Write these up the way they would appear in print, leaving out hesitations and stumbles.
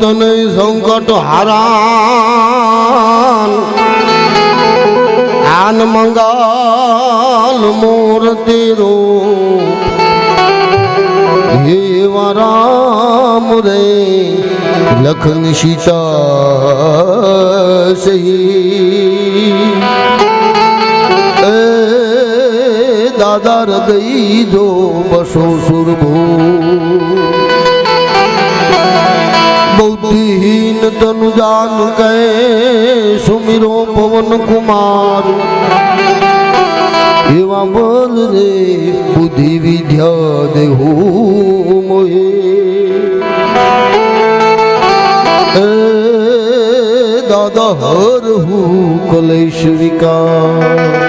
તને સંકટ હારાન આન મંગલ મૂર્તિ રૂપ હે રામ રે લખન સીતા સહી દાદા હૃદય જો બસો સુરભો બુદ્ધિહીન તनु જાન કહે સુમિરો પવન કુમાર એવા બોલ રે બુદ્ધિ વિદ્યા દેહુ મોહે દાદા હર હું કલેશ વિકાર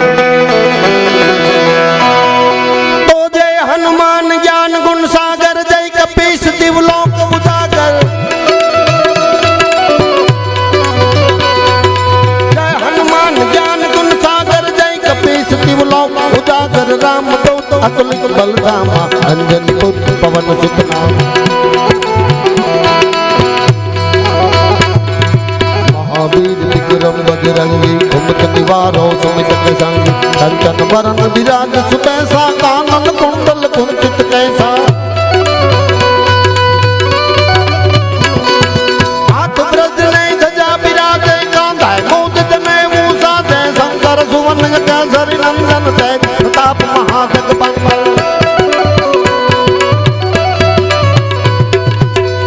राम दूत अतुलित बलरामा अंजनी पुत्र पवन सुत महावीर विक्रम बजरंगी कुमत निवारो सुमित संग कंचन वरण विराज सुबैसा कानन कुंडल कुंचित कैसा हाथ ब्रज ने ध्वजा विराजे कांधा मोद जने मूसा जय शंकर सुवन केसरी नंदन जय प्रताप महाजगबंदन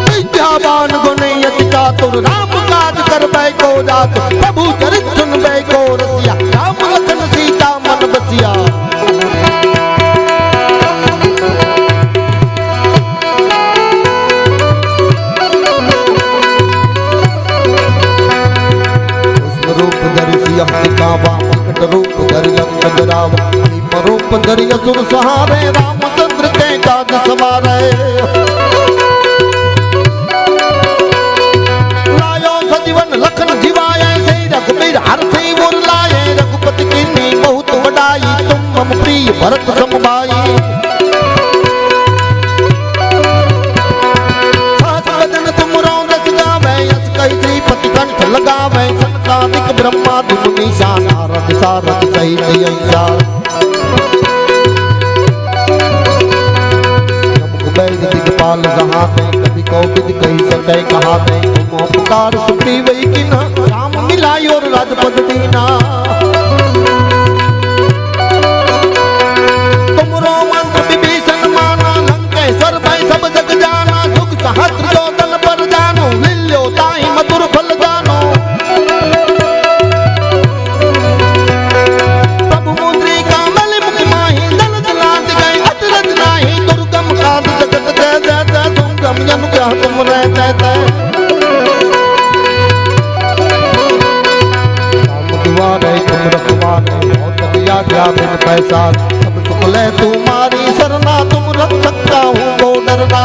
विद्यावान गुणी अति चातुर राम काज करबै को जात प्रभु चरित सुनबै को रसिया राम लखन सीता मन बसिया रूप धरि सिया दिखावा रूप धरि लंक जरावा रूप धरि असुर सहारे रामचंद्र के काज सवारे लायो सजीवन लखन जीवाए से रघुबीर हर से मुर लाए रघुपति कीन्ही बहुत बड़ाई तुम मम प्रिय भरत सम भाई सहस वदन तुम रो रस गावे यस कहि श्रीपति कंठ लगावे सनकादिक ब्रह्मादि मुनीसा नारद सारद सहित ऐसा दिगपाल सहाते कभी कौपिद कही सकै कहाते तुम पुकार सुप्री वही किना राम मिलाई और राजपद दीना तुम रो मंत्र विभीषण माना लंकेश्वर भय सब जग जाना जुग सहस्त्र जो तन पर जानो लिल्यो ताहि मधुर फल जानो प्रभु मुद्रिका मल मुख माही दल दलात गए अतरज नाही दुर्गम काज जगत जय जय जय सुगम जन क्या तुम रहते थे राम दुआरे तुम रखवारे बहुत दिया क्या बिन पैसा सब सुख ले तुम्हारी सरना तुम रख सकता हूँ को डरना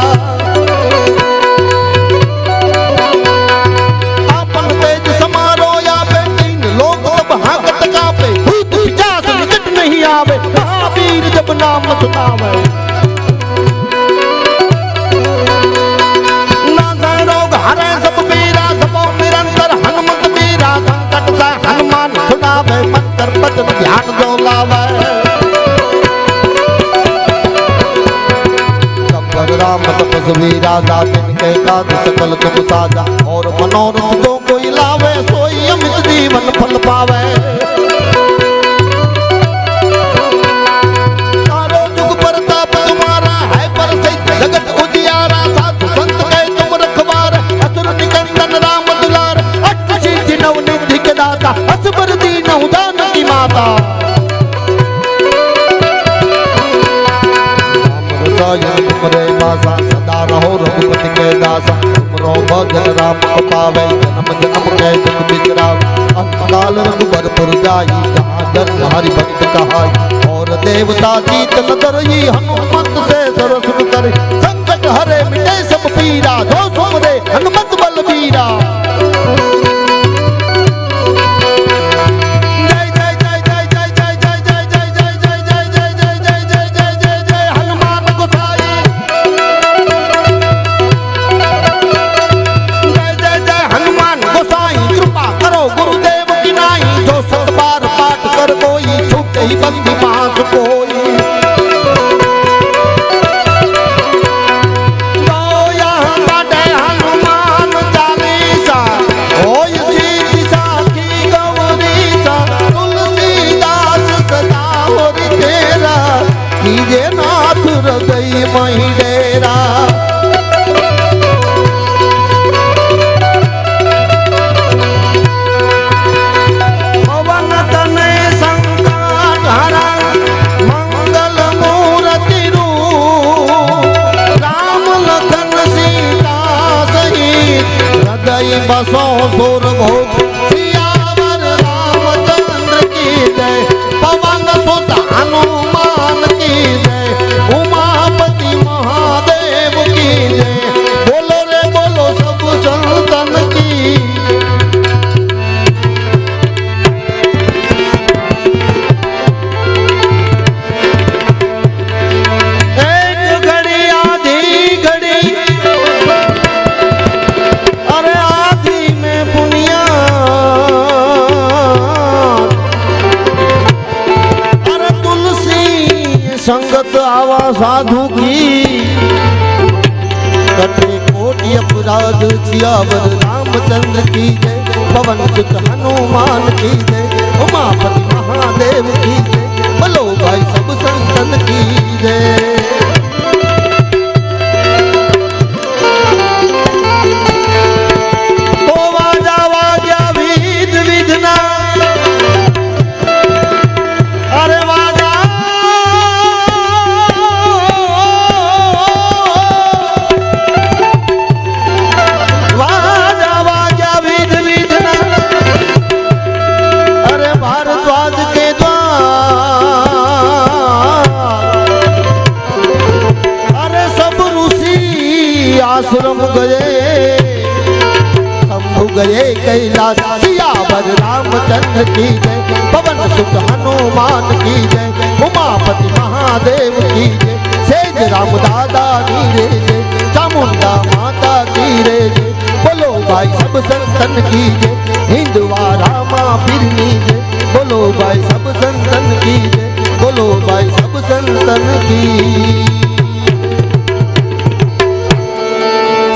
आपन तेज समारो या पे तीन लोग अब हाकत कापे भूत पिशाच निकट नहीं आवे महावीर जब नाम सुनावे हरे सब वीरा सबो निरंतर हनुमत वीरा संकट से हनुमान छुड़ावे मंत्र बचन ध्यान जो लावे सबर राम तपस्वी राजा जिनके काज सकल तुम साजा और मनोरथ जो कोई लावे सोई अमित जीवन फल पावे चारों जुग प्रताप तुम्हारा है पर जगत उजियारा साधु संत के तुम रखवार असुर निकंदन राम दुलार अष्ट सिद्धि नव निधि के दाता असबर दीन जानकी माता राम तुमरे बासा सदा रहो रघुपति के दासा तुमरो भजन राम पावे जन्म जन्म के दुख बिसरावे अंतकाल रघुबर पुर जाई जहाँ जन्म हरि भक्त कहाई और देवता जीत न डरई हनुमत से सरसुर करे संकट हरे मिटे सब पीरा जो सुमरे हनुमत बलबीरा सी बंदी मास कोई तो यहाँ पढ़े हनुमान चालीसा होय सीधी साखी गौरीसा तुलसीदास सदा और तेरा कीजे नाथ हृदय मही डेरा बसो सुर भोग सियावर रामचंद्र की जय पवन सुत हनुमान की जय उमापति महादेव की जय बोलो रे बोलो सब संतन की एक घड़ी आधी घड़ी संगत आवा साधु की कटे कोटि अपराध सियावर रामचंद्र की जय पवन सुत हनुमान की जय उमापति महादेव की जय बोलो भाई सब संतन की जय तो वाजा वाजा विध विधना अरे आश्रम गए शंभु गए कैलाश सियावर रामचंद्र की जय पवन सुत हनुमान की जय उमापति महादेव की जय सेज राम दादा नीरे जय चामुंडा माता की रे जय बोलो भाई सब संतन की जय हिंदुआ रामा फिरनी जय बोलो भाई सब संतन की जय बोलो भाई सब संतन की